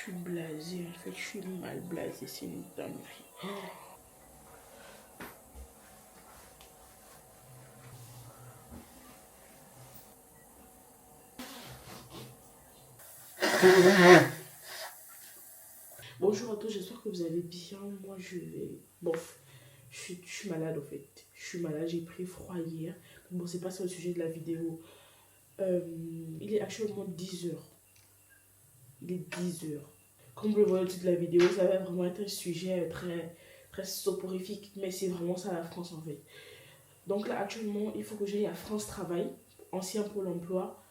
suis blasée, en fait, je suis mal blasée, c'est une dinguerie. Bonjour à tous, j'espère que vous allez bien. Moi, je vais... Bof, je suis malade, en fait. Je suis malade, j'ai pris froid hier. Bon, c'est pas ça le sujet de la vidéo. Il est actuellement 10 heures. Il est 10 heures. Comme vous le voyez au titre de la vidéo, ça va vraiment être un sujet très, très soporifique. Mais c'est vraiment ça la France, en fait. Donc là, actuellement, il faut que j'aille à France Travail, ancien Pôle emploi,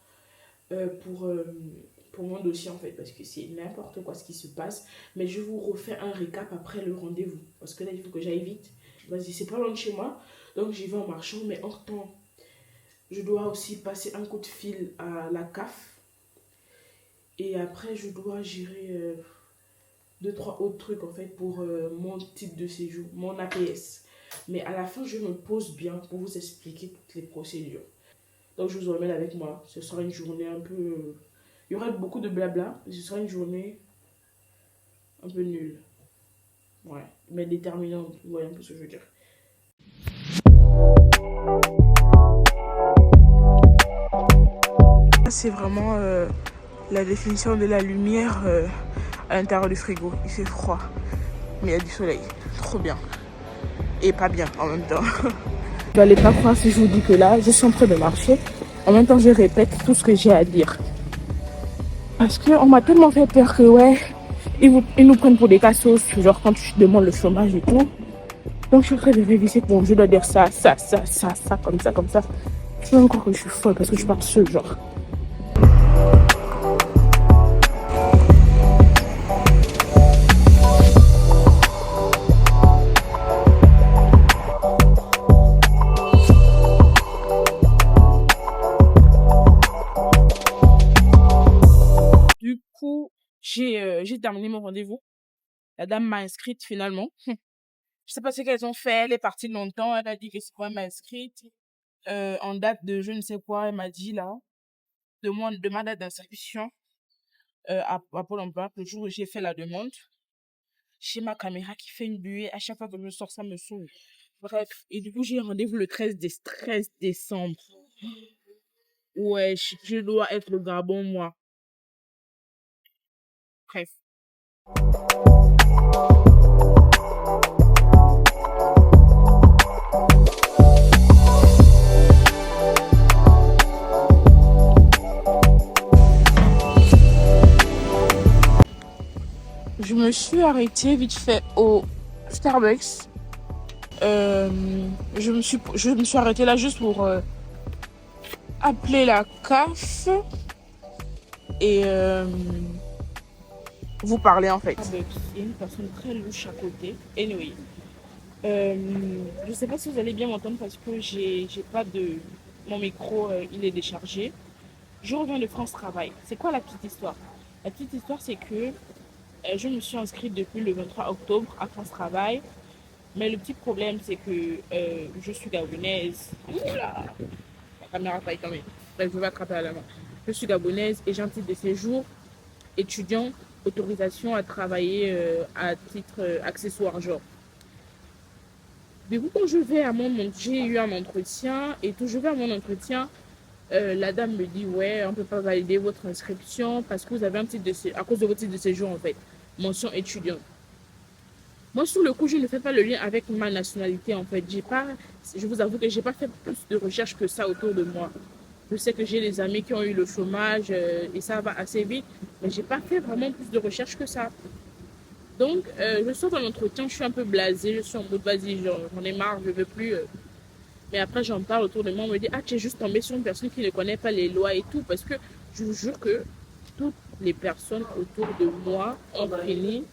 pour mon dossier, en fait, parce que c'est n'importe quoi ce qui se passe. Mais je vous refais un récap après le rendez-vous, parce que là, il faut que j'aille vite. Vas-y, c'est pas loin de chez moi, donc j'y vais en marchant, mais hors temps, je dois aussi passer un coup de fil à la CAF. Et après, je dois gérer deux, trois autres trucs, en fait, pour mon type de séjour, mon APS. Mais à la fin, je me pose bien pour vous expliquer toutes les procédures. Donc, je vous emmène avec moi. Ce sera une journée un peu... Il y aura beaucoup de blabla, mais ce sera une journée un peu nulle. Ouais, mais déterminante. Vous voyez un peu ce que je veux dire. C'est vraiment la définition de la lumière à l'intérieur du frigo. Il fait froid, mais il y a du soleil. Trop bien. Et pas bien en même temps. Vous n'allez pas croire si je vous dis que là, je suis en train de marcher. En même temps, je répète tout ce que j'ai à dire. Parce qu'on m'a tellement fait peur que, ouais, ils nous prennent pour des cassos. Genre, quand tu demandes le chômage et tout. Donc, je suis en train de réviser. Bon, je dois dire ça, comme ça, comme ça. Je sais encore que je suis folle parce que je parle seule, genre. Du coup, j'ai terminé mon rendez-vous. La dame m'a inscrite finalement. Je sais pas ce qu'elles ont fait. Elle est partie longtemps. Elle a dit que c'est quoi m'a inscrite. En date de je ne sais quoi, elle m'a dit là. De ma date d'inscription à Pôle emploi, le jour où j'ai fait la demande. J'ai ma caméra qui fait une buée. À chaque fois que je sors, ça me saoule. Bref. Et du coup, j'ai rendez-vous le 13 décembre. Ouais, je dois être au Gabon, moi. Bref. Je me suis arrêtée vite fait au Starbucks. Je me suis arrêtée là juste pour appeler la CAF et vous parler en fait. Il y a une personne très louche à côté. Anyway. Je sais pas si vous allez bien m'entendre parce que j'ai pas de... Mon micro, il est déchargé. Je reviens de France Travail. C'est quoi la petite histoire? La petite histoire, c'est que je me suis inscrite depuis le 23 octobre à France Travail. Mais le petit problème, c'est que je suis gabonaise. Oula, la caméra taille quand même. Bref, je vais attraper à la main. Je suis gabonaise et j'ai un titre de séjour étudiant, autorisation à travailler à titre accessoire, genre. Du coup, quand je vais à j'ai eu un entretien et tout, je vais à mon entretien, la dame me dit, ouais, on ne peut pas valider votre inscription parce que vous avez un titre de séjour, à cause de votre titre de séjour, en fait, mention étudiante. Moi, sur le coup, je ne fais pas le lien avec ma nationalité, en fait. Je vous avoue que j'ai pas fait plus de recherches que ça autour de moi. Je sais que j'ai des amis qui ont eu le chômage et ça va assez vite, mais j'ai pas fait vraiment plus de recherches que ça. Donc, je sors de l'entretien, je suis un peu blasée, je suis en mode, vas-y, j'en ai marre, je veux plus. Mais après, j'en parle autour de moi, on me dit, ah, tu es juste tombée sur une personne qui ne connaît pas les lois et tout, parce que je vous jure que toutes les personnes autour de moi ont fini,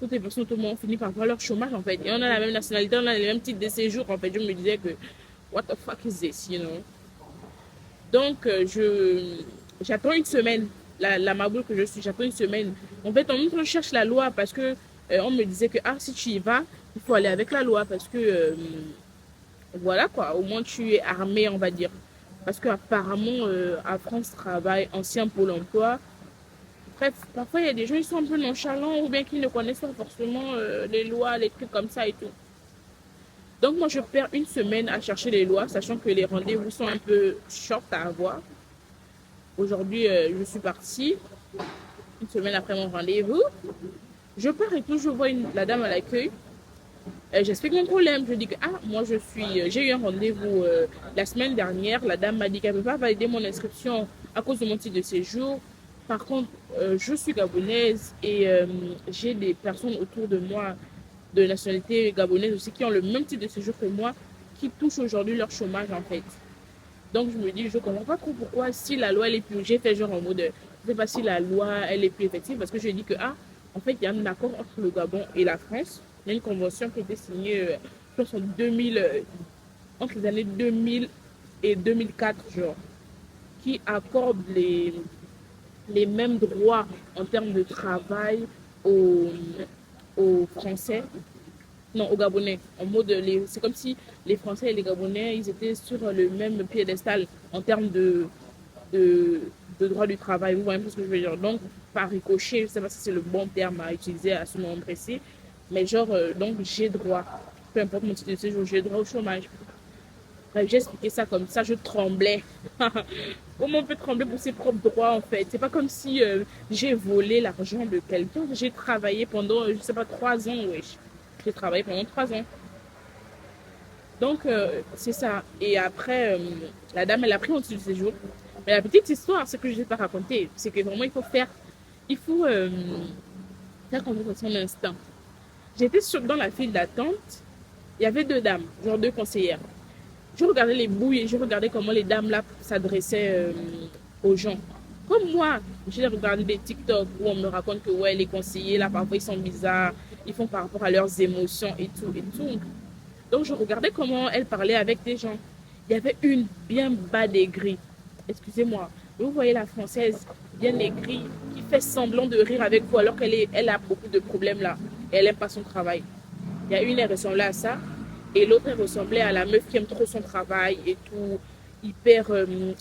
toutes les personnes autour de moi ont fini par avoir leur chômage, en fait. Et on a la même nationalité, on a les mêmes titres de séjour, en fait. Je me disais que, what the fuck is this, you know? Donc, j'attends une semaine. La maboule que je suis, j'attends une semaine. En fait, on cherche la loi parce que on me disait que ah, si tu y vas, il faut aller avec la loi parce que voilà quoi, au moins tu es armé, on va dire. Parce qu'apparemment, à France Travail, ancien Pôle emploi, Bref, parfois il y a des gens qui sont un peu nonchalants ou bien qui ne connaissent pas forcément les lois, les trucs comme ça et tout. Donc moi je perds une semaine à chercher les lois, sachant que les rendez-vous sont un peu short à avoir. Aujourd'hui, je suis partie une semaine après mon rendez-vous. Je pars et tout, je vois la dame à l'accueil. J'explique mon problème. Je dis que moi j'ai eu un rendez-vous la semaine dernière. La dame m'a dit qu'elle ne peut pas valider mon inscription à cause de mon titre de séjour. Par contre, je suis gabonaise et j'ai des personnes autour de moi de nationalité gabonaise aussi qui ont le même titre de séjour que moi, qui touchent aujourd'hui leur chômage en fait. Donc je me dis, je ne comprends pas trop pourquoi si la loi elle est plus, j'ai fait genre en mode, je ne sais pas si la loi elle est plus effective parce que je dis que en fait il y a un accord entre le Gabon et la France. Il y a une convention qui a été signée, je pense en 2000, entre les années 2000 et 2004 genre, qui accorde les mêmes droits en termes de travail aux, aux Français, non, aux Gabonais. En mode, c'est comme si les Français et les Gabonais, ils étaient sur le même piédestal en termes de, de droit du travail. Vous voyez un peu ce que je veux dire. Donc, par ricochet, je ne sais pas si c'est le bon terme à utiliser à ce moment précis, mais genre, donc j'ai droit, peu importe mon titre de séjour, j'ai droit au chômage. Bref, j'ai expliqué ça comme ça, je tremblais. Comment on peut trembler pour ses propres droits en fait? C'est pas comme si j'ai volé l'argent de quelqu'un. J'ai travaillé pendant, je sais pas, 3 ans, wesh. J'ai travaillé pendant 3 ans. Donc, c'est ça. Et après, la dame, elle a pris mon titre de séjour. Mais la petite histoire, ce que je ne vais pas raconter, c'est que vraiment, il faut faire confiance à son instinct. J'étais dans la file d'attente. Il y avait deux dames, genre deux conseillères. Je regardais les bouilles et je regardais comment les dames là s'adressaient aux gens. Comme moi, j'ai regardé des TikTok où on me raconte que ouais, les conseillers là, parfois ils sont bizarres, ils font par rapport à leurs émotions et tout et tout. Donc je regardais comment elles parlaient avec des gens. Il y avait une bien bas des gris. Excusez-moi. Vous voyez la française bien aigrie qui fait semblant de rire avec vous alors elle a beaucoup de problèmes là. Et elle n'aime pas son travail. Il y a une, elle ressemblait à ça. Et l'autre, elle ressemblait à la meuf qui aime trop son travail et tout. Hyper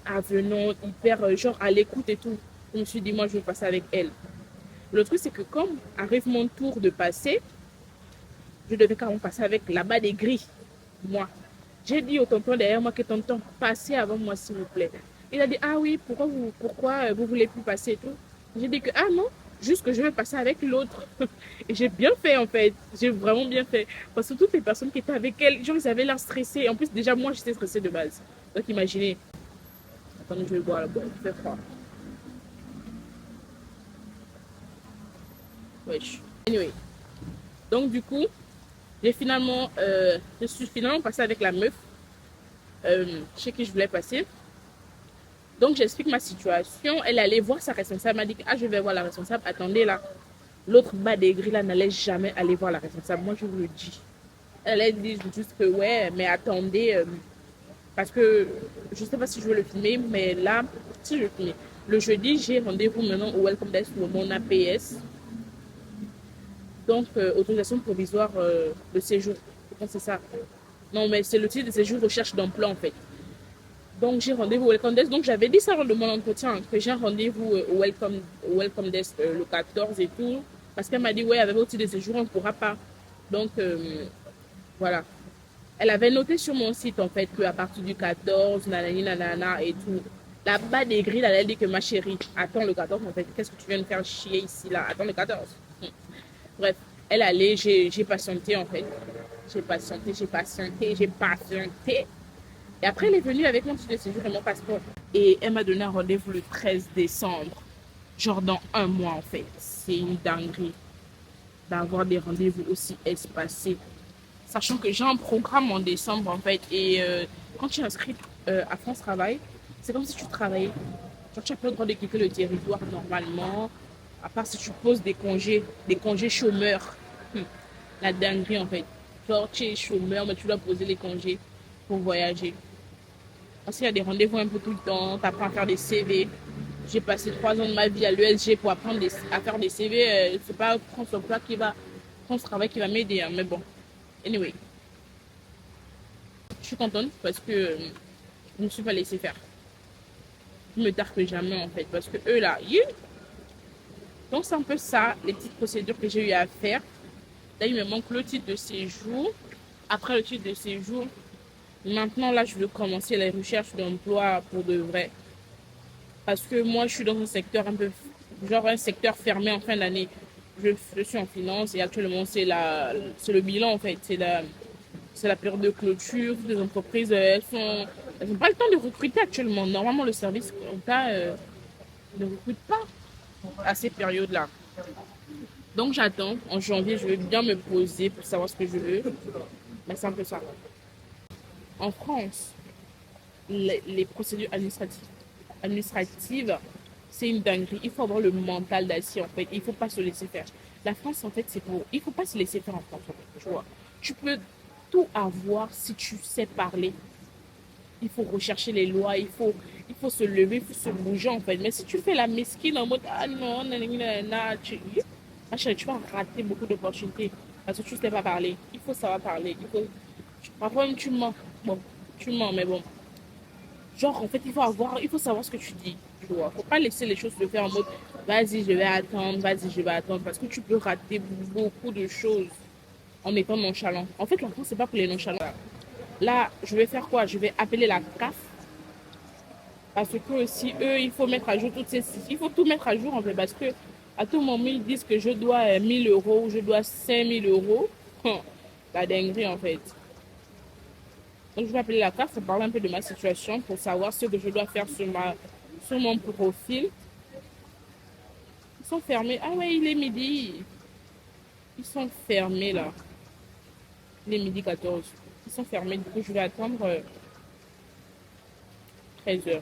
avenante, hyper genre à l'écoute et tout. Je me suis dit, moi, je vais passer avec elle. Le truc, c'est que comme arrive mon tour de passer, je devais carrément passer avec la bas des gris. Moi. J'ai dit au tonton derrière moi que tonton, passez avant moi, s'il vous plaît. Il a dit, ah oui, pourquoi vous voulez plus passer et tout. J'ai dit que, non, juste que je vais passer avec l'autre. Et j'ai bien fait, en fait. J'ai vraiment bien fait. Parce que toutes les personnes qui étaient avec elle, genre, ils avaient l'air stressés. En plus, déjà, moi, j'étais stressée de base. Donc, imaginez. Attendez, je vais boire la boîte. Il fait froid. Wesh. Anyway. Donc, du coup, je suis finalement passée avec la meuf chez qui je voulais passer. Donc, j'explique ma situation. Elle allait voir sa responsable. Elle m'a dit, je vais voir la responsable. Attendez, là. L'autre bas des grilles, là, n'allait jamais aller voir la responsable. Moi, je vous le dis. Elle a dit juste que, ouais, mais attendez, parce que je ne sais pas si je veux le filmer, mais là, si je le filme. Le jeudi, j'ai rendez-vous maintenant au Welcome Desk pour mon APS. Donc, autorisation provisoire de séjour. Je pense que c'est ça. Non, mais c'est le titre de séjour recherche d'emploi, en fait. Donc, j'ai rendez-vous au Welcome Desk. Donc, j'avais dit ça lors de mon entretien, que j'ai un rendez-vous au Welcome Desk le 14 et tout. Parce qu'elle m'a dit, ouais, avec votre titre de séjour, on ne pourra pas. Donc, voilà. Elle avait noté sur mon site, en fait, qu'à partir du 14, nanani, nanana et tout. Là-bas, des grilles, elle a dit que ma chérie, attends le 14, en fait. Qu'est-ce que tu viens de faire chier ici, là? Attends le 14. Bref, elle allait, j'ai patienté, en fait. J'ai patienté. Et après, elle est venue avec mon titre de séjour et mon passeport. Et elle m'a donné un rendez-vous le 13 décembre. Genre dans un mois, en fait. C'est une dinguerie d'avoir des rendez-vous aussi espacés. Sachant que j'ai un programme en décembre, en fait. Et quand tu es inscrit à France Travail, c'est comme si tu travaillais. Genre, tu n'as pas le droit de quitter le territoire normalement. À part si tu poses des congés chômeurs. La dinguerie, en fait. Genre, tu es chômeur, mais tu dois poser les congés pour voyager. Parce qu'il y a des rendez-vous un peu tout le temps, tu apprends à faire des CV. J'ai passé 3 ans de ma vie à l'ESG pour apprendre à faire des CV. C'est pas France Travail qui va m'aider, hein, mais bon. Anyway, je suis contente parce que je ne me suis pas laissée faire. Je me tard que jamais en fait. Parce que eux là, Donc c'est un peu ça, les petites procédures que j'ai eu à faire. Là, il me manque le titre de séjour. Après le titre de séjour, maintenant là, je veux commencer les recherches d'emploi pour de vrai. Parce que moi, je suis dans un secteur un peu, genre un secteur fermé en fin d'année. Je suis en finance et actuellement, c'est le bilan en fait. C'est la période de clôture. Des entreprises, elles n'ont pas le temps de recruter actuellement. Normalement, le service comptable ne recrute pas à ces périodes-là. Donc, j'attends. En janvier, je vais bien me poser pour savoir ce que je veux. Mais c'est un peu ça. En France, les procédures administratives, c'est une dinguerie. Il faut avoir le mental d'acier, en fait. Il ne faut pas se laisser faire. La France, en fait, c'est pour... Il ne faut pas se laisser faire en France, en fait, tu vois. Tu peux tout avoir si tu sais parler. Il faut rechercher les lois, il faut se lever, il faut se bouger, en fait. Mais si tu fais la mesquine en mode, ah non, tu vas rater beaucoup d'opportunités parce que tu ne sais pas parler. Il faut savoir parler. Parfois, même, tu mens. Bon, tu mens, mais bon. Genre, en fait, il faut savoir ce que tu dis. Tu vois. Faut pas laisser les choses se faire en mode, vas-y, je vais attendre, vas-y, je vais attendre. Parce que tu peux rater beaucoup de choses en étant nonchalant. En fait, la France, c'est pas pour les nonchalants. Là, je vais faire quoi? Je vais appeler la CAF. Parce que si eux, il faut mettre à jour toutes ces... Il faut tout mettre à jour, en fait. Parce que à tout moment, ils disent que je dois 1000 euros ou je dois 5000 euros. La dinguerie, en fait. Donc, je vais appeler la CAF pour parler un peu de ma situation, pour savoir ce que je dois faire sur mon profil. Ils sont fermés. Ah ouais, il est midi. Ils sont fermés, là. Il est midi 14. Ils sont fermés. Du coup, je vais attendre 13 heures.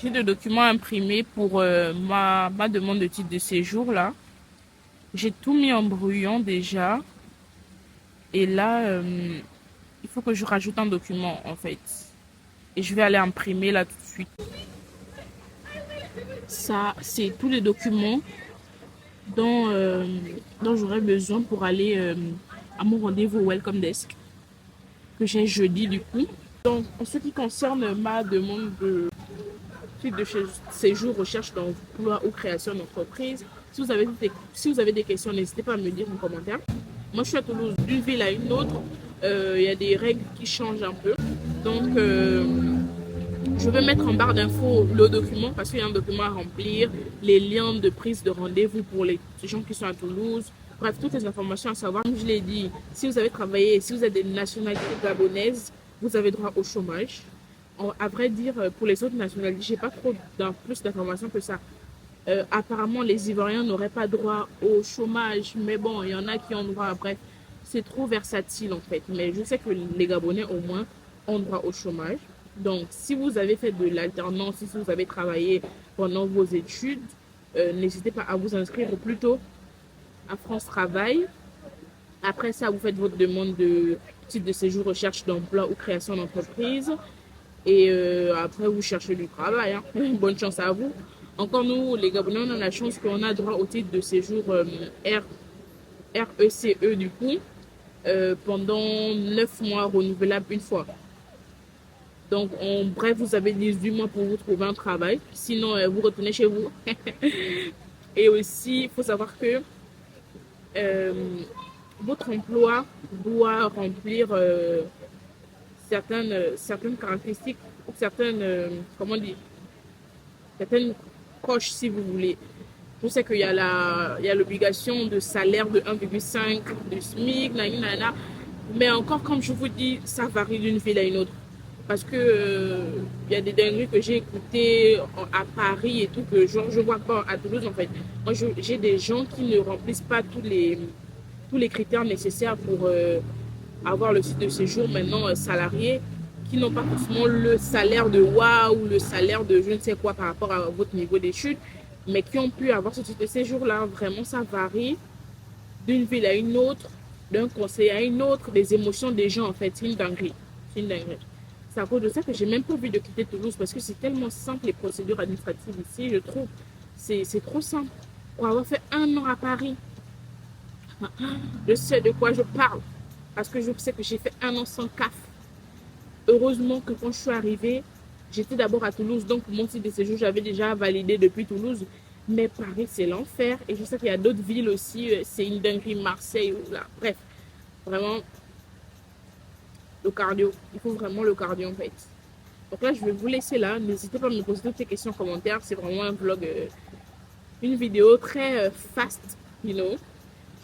J'ai des documents imprimés pour ma demande de titre de séjour, là. J'ai tout mis en brouillon déjà. Et là, il faut que je rajoute un document, en fait. Et je vais aller imprimer là tout de suite. Ça, c'est tous les documents dont j'aurai besoin pour aller à mon rendez-vous Welcome Desk que j'ai jeudi du coup. Donc, en ce qui concerne ma demande de titre de séjour, recherche d'emploi ou création d'entreprise, si vous avez des questions, n'hésitez pas à me dire en commentaire. Moi, je suis à Toulouse, d'une ville à une autre. Il y a des règles qui changent un peu. Donc, je vais mettre en barre d'infos le document parce qu'il y a un document à remplir, les liens de prise de rendez-vous pour les gens qui sont à Toulouse. Bref, toutes les informations à savoir. Comme je l'ai dit, si vous avez travaillé, si vous êtes de nationalité gabonaise, vous avez droit au chômage. À vrai dire, pour les autres nationalités, je n'ai pas trop plus d'informations que ça. Apparemment, les Ivoiriens n'auraient pas droit au chômage, mais bon, il y en a qui ont droit. Bref, c'est trop versatile en fait. Mais je sais que les Gabonais, au moins, ont droit au chômage. Donc, si vous avez fait de l'alternance, si vous avez travaillé pendant vos études, n'hésitez pas à vous inscrire plutôt à France Travail. Après ça, vous faites votre demande de titre de séjour, recherche d'emploi ou création d'entreprise. Et après, vous cherchez du travail. Hein. Bonne chance à vous. Encore nous, les Gabonais, on a la chance qu'on a droit au titre de séjour RECE du coup, pendant 9 mois renouvelable une fois. Donc, bref, vous avez 18 mois pour vous trouver un travail. Sinon, vous retournez chez vous. Et aussi, il faut savoir que votre emploi doit remplir certaines caractéristiques, comment dire, certaines coches si vous voulez. Je sais qu'il y a l'obligation de salaire de 1,5 de SMIC, mais encore, comme je vous dis, ça varie d'une ville à une autre. Parce que y a des dingueries que j'ai écoutées à Paris et tout, que genre, je vois pas à Toulouse en fait. Moi, j'ai des gens qui ne remplissent pas tous les critères nécessaires pour avoir le titre de séjour maintenant salarié, qui n'ont pas forcément le salaire de waouh, le salaire de je ne sais quoi par rapport à votre niveau d'études, mais qui ont pu avoir ce titre de séjour-là. Vraiment, ça varie d'une ville à une autre, d'un conseil à une autre, des émotions des gens en fait. C'est une dinguerie. C'est une dinguerie. C'est à cause de ça que j'ai même pas envie de quitter Toulouse parce que c'est tellement simple les procédures administratives ici, je trouve. C'est trop simple. Pour avoir fait 1 an à Paris, je sais de quoi je parle. Parce que je sais que j'ai fait 1 an sans CAF. Heureusement que quand je suis arrivée, j'étais d'abord à Toulouse. Donc mon titre de séjour, j'avais déjà validé depuis Toulouse. Mais Paris, c'est l'enfer. Et je sais qu'il y a d'autres villes aussi. C'est une dinguerie, Marseille. Ou là. Bref, vraiment, le cardio. Il faut vraiment le cardio en fait. Donc là, je vais vous laisser là. N'hésitez pas à me poser toutes ces questions en commentaire. C'est vraiment un vlog, une vidéo très fast, you know.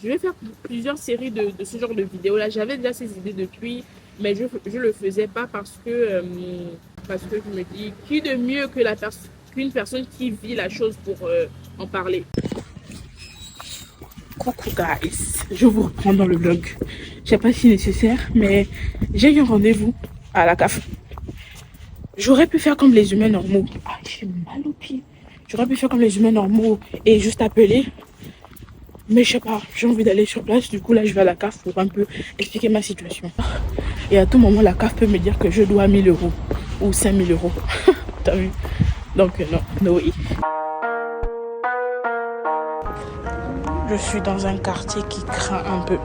Je vais faire plusieurs séries de ce genre de vidéos là. J'avais déjà ces idées depuis, mais je le faisais pas parce que je me dis qui de mieux que qu'une personne qui vit la chose pour en parler. Coucou guys, je vous reprends dans le vlog. Je sais pas si nécessaire, mais j'ai eu un rendez-vous à la CAF. J'aurais pu faire comme les humains normaux. Ah, j'ai mal aux pieds. J'aurais pu faire comme les humains normaux et juste appeler. Mais je sais pas, j'ai envie d'aller sur place. Du coup, là, je vais à la CAF pour un peu expliquer ma situation. Et à tout moment, la CAF peut me dire que je dois 1000 € ou 5000 €. T'as vu? Donc, non, no way. Je suis dans un quartier qui craint un peu.